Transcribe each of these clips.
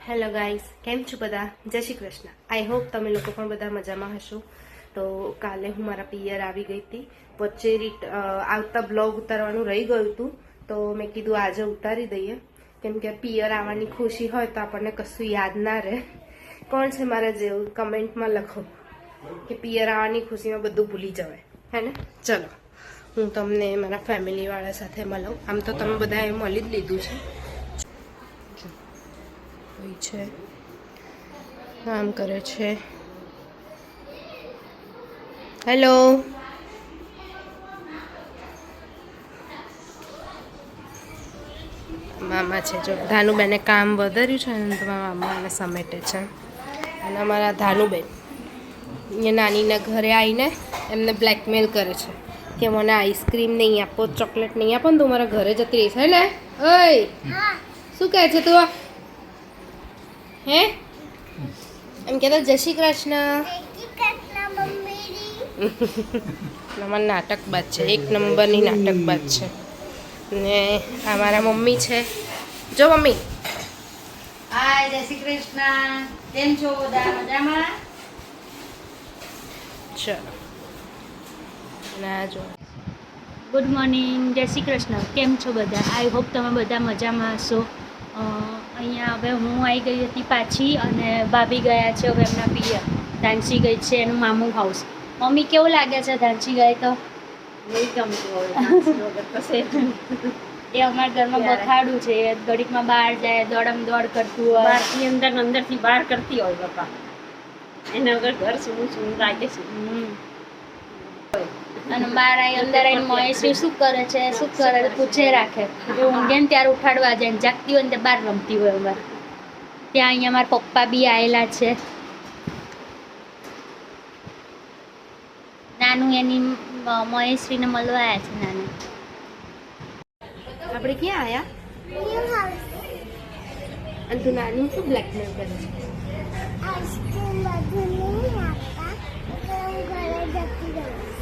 Hello guys, કેમ છો બધા? જય શ્રી કૃષ્ણ. આઈ હોપ તમે લોકો પણ બધા મજામાં હશો. તો કાલે હું મારા પિયર આવી ગઈ હતી. વચ્ચે આવતા બ્લોગ ઉતારવાનું રહી ગયું હતું, તો મેં કીધું આજે ઉતારી દઈએ. કેમ કે પિયર આવવાની ખુશી હોય તો આપણને કશું યાદ ના રહે. કોણ છે મારા જેવું? કમેન્ટમાં લખો કે પિયર આવવાની ખુશીમાં બધું ભૂલી જવાય, હે ને? ચલો, હું તમને મારા ફેમિલીવાળા સાથે મળું. આમ તો તમે બધાએ મળી જ લીધું છે. છે કામ કરે છે. હેલો, મામા છે. જો ધાનુબેને કામ વધાર્યું છે ને તો મામા એને સમેટે છે. અને અમારા ધાનુબેન એ નાનીના ઘરે આવીને એમને બ્લેકમેલ કરે છે કે મને આઈસ્ક્રીમ નહીં આપો, ચોકલેટ નહીં આપો ને તો મારા ઘરે જતી રહીશ, હે ને? ઓય, શું કહે છે તું? હે એમ કહેતો જય શ્રી કૃષ્ણ. અમારા નાટકબાજ છે, એક નંબરની નાટકબાજ છે. ને આ મારા મમ્મી છે. જો મમ્મી. હાય, જય શ્રી કૃષ્ણ. કેમ છો બધા? મજામાં? ચલો, ના જો. ગુડ મોર્નિંગ, જય શ્રી કૃષ્ણ. કેમ છો બધા? આઈ હોપ તમે બધા મજામાં હશો. અહીંયા હવે હું આવી ગઈ હતી પાછી અને ભાભી ગયા છે હવે એમના પિયર. ધાનસી ગઈ છે એનું મામું હાઉસ. મમ્મી કેવું લાગે છે ધાનસી ગઈ તો? નહીં ગમતું હવે ડાન્સ વગર તો છે જ નહીં. એ અમારા ઘરમાં બખાડું છે, ઘડીકમાં બહાર જાય, દોડમ દોડ કરતું હોય. બહારથી અંદર ને અંદરથી બહાર કરતી હોય બાપા. એના વગર ઘર શું લાગે છે. અને બહાર આવી અંદર આવીને મહેશ્રી શું કરે છે, શું કરે છે પૂછે રાખે. જો ઊંઘે ને ત્યારે ઉઠાડવા જાય, ને જાગતી હોય ને તે બહાર રમતી હોય અમારે ત્યાં. અહીંયા મારા પપ્પા બી આવેલા છે. નાનું એની મહેશ્રીને મળવા આવ્યા છે. નાનું આપણે ક્યાં આયા? અને તું નાનું શું બ્લેકમેલ કરે છે?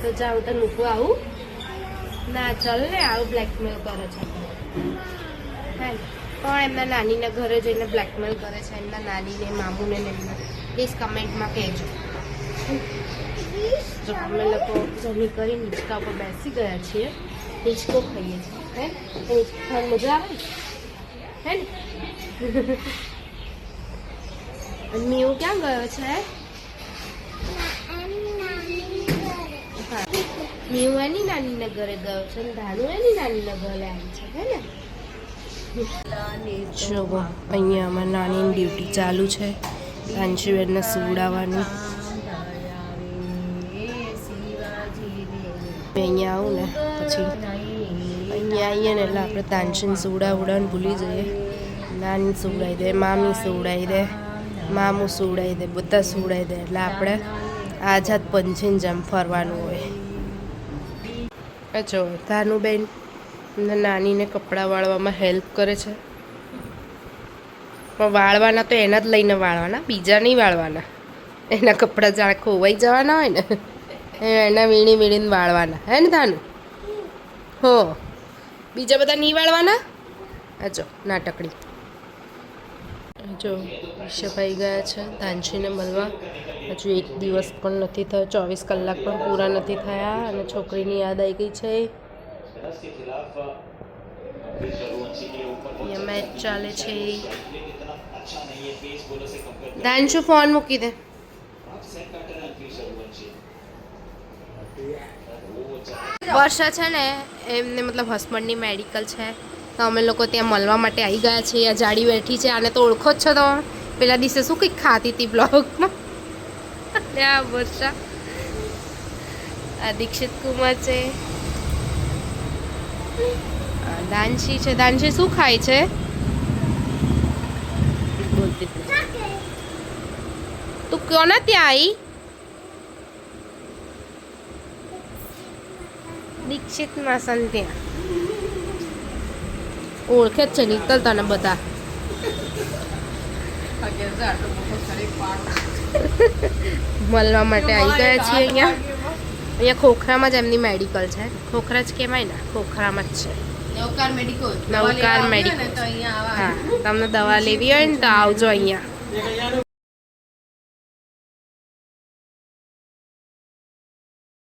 તો જાઉં તો મૂકવા આવું? ના, ચાલ ને, આવું બ્લેકમેલ કરે છે. હે પણ એમના નાનીના ઘરે જઈને બ્લેકમેલ કરે છે, એમના નાનીને, મામુને ને એમને. પ્લીઝ કમેન્ટમાં કહેજો. જો અમે લોકો જમી કરીને હિંચકા ઉપર બેસી ગયા છીએ, હિંચકો ખાઈએ છીએ. હે હિંચકો ખાવાની મજા આવે, હે ને? અને મીઉ ક્યાં ગયો છે? મીઉ એની નાનીના ઘરે ગયો છે અને ધાનુ એની નાનીના ઘરે આવી છે, હે ને? જો અહીંયા અમારા નાનીની ડ્યુટી ચાલુ છે, ધાનશીબેનને સુવડાવવાની. અહીંયા આવું ને પછી અહીંયા આવીએ ને એટલે આપણે તાનસીને સુવડાવડાને ભૂલી જઈએ. નાની સુવડાવી દે, મામી સુવડાવી દે, મામું સુવડાવી દે, બધા સુવડાવી દે એટલે આપણે આઝાદ પંછીની જેમ ફરવાનું હોય. જો ધાનુબેન નાનીને કપડાં વાળવામાં હેલ્પ કરે છે. પણ વાળવાના તો એના જ લઈને વાળવાના, બીજા નહીં વાળવાના. એના કપડાં જાણે ખોવાઈ જવાના હોય ને એના વીણી વીણીને વાળવાના, હે ને ધાનુ? હો, બીજા બધા નહીં વાળવાના. આ જો નાટકડી. જો વિશાભાઈ ગયા છે ધાનશીને મળવા. હજુ એક દિવસ પણ નથી થયો, 24 કલાક પણ પૂરા નથી થયા અને છોકરીની યાદ આવી ગઈ છે. અહીંયા મેચ ચાલે છે. ધાનશુ ફોન મૂકી દે. વર્ષા છે ને એમને મતલબ હસબન્ડની મેડિકલ છે, તો અમે લોકો ત્યાં મળવા માટે આવી ગયા છીએ. આ જાડી બેઠી છે, આને તો ઓળખો જ છો તો. પેલા દિવસે શું કંઈક ખાતી હતી બ્લોગમાં. આ વર્ષા. આ દીક્ષિત કુમાર છે. દાનશી છે. દાનશી શું ખાય છે? બોલતી તું કોના ત્યાં આવી? દીક્ષિત માસન ત્યાં. ઓળખે જ છે, નીકળ તને બધા. મળવા માટે આવી ગયા છીએ અહીંયા. અહીંયા ખોખરામાં જ એમની મેડિકલ છે. ખોખરા જ કહેવાય ને, ખોખરામાં જ છે. નવકાર મેડિકો નવકાર મેડિકો. તો અહીંયા હા તમને દવા લેવી હોય ને તો આવજો અહીંયા.